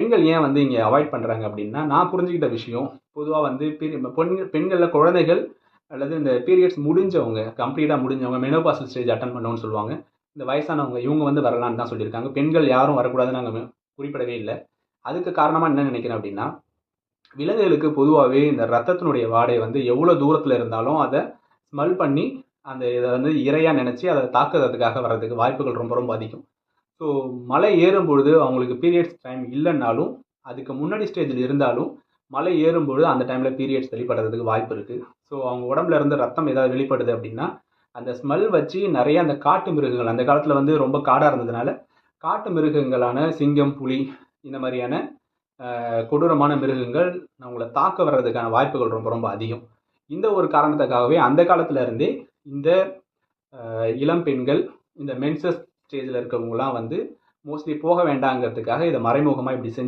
பெண்கள் ஏன் வந்து இங்கே அவாய்ட் பண்ணுறாங்க அப்படின்னா, நான் புரிஞ்சுக்கிட்ட விஷயம் பொதுவாக வந்து பெண்களில் குழந்தைகள் அல்லது இந்த பீரியட்ஸ் முடிஞ்சவங்க, கம்ப்ளீட்டாக முடிஞ்சவங்க, மெனோபாசல் ஸ்டேஜ் அட்டன் பண்ணணும்னு சொல்லுவாங்க. இந்த வயசானவங்க இவங்க வந்து வரலான்னு தான் சொல்லியிருக்காங்க. பெண்கள் யாரும் வரக்கூடாதுன்னு நாங்கள் குறிப்பிடவே இல்லை. அதுக்கு காரணமாக என்ன நினைக்கிறேன் அப்படின்னா, விலங்குகளுக்கு பொதுவாகவே இந்த ரத்தத்தினுடைய வாடை வந்து எவ்வளோ தூரத்தில் இருந்தாலும் அதை ஸ்மெல் பண்ணி அந்த இதை வந்து இரையாக நினச்சி அதை தாக்குறதுக்காக வர்றதுக்கு வாய்ப்புகள் ரொம்ப ரொம்ப அதிகம். ஸோ மலை ஏறும்பொழுது அவங்களுக்கு பீரியட்ஸ் டைம் இல்லைன்னாலும் அதுக்கு முன்னாடி ஸ்டேஜில் இருந்தாலும் மலை ஏறும்பொழுது அந்த டைமில் பீரியட்ஸ் வெளிப்படுறதுக்கு வாய்ப்பு இருக்குது. ஸோ அவங்க உடம்புல இருந்து ரத்தம் ஏதாவது வெளிப்படுது அப்படின்னா அந்த ஸ்மெல் வச்சு நிறைய அந்த காட்டு மிருகங்கள், அந்த காலத்தில் வந்து ரொம்ப காடாக இருந்ததுனால காட்டு மிருகங்களான சிங்கம், புலி இந்த மாதிரியான கொடூரமான மிருகங்கள் அவங்கள தாக்க வர்றதுக்கான வாய்ப்புகள் ரொம்ப ரொம்ப அதிகம். இந்த ஒரு காரணத்துக்காகவே அந்த காலத்துல இருந்தே இந்த இளம் பெண்கள் இந்த மென்சஸ் ஸ்டேஜில் இருக்கிறவங்களாம் வந்து மோஸ்ட்லி போக வேண்டாங்கிறதுக்காக இதை மறைமுகமாக இப்படி செஞ்சு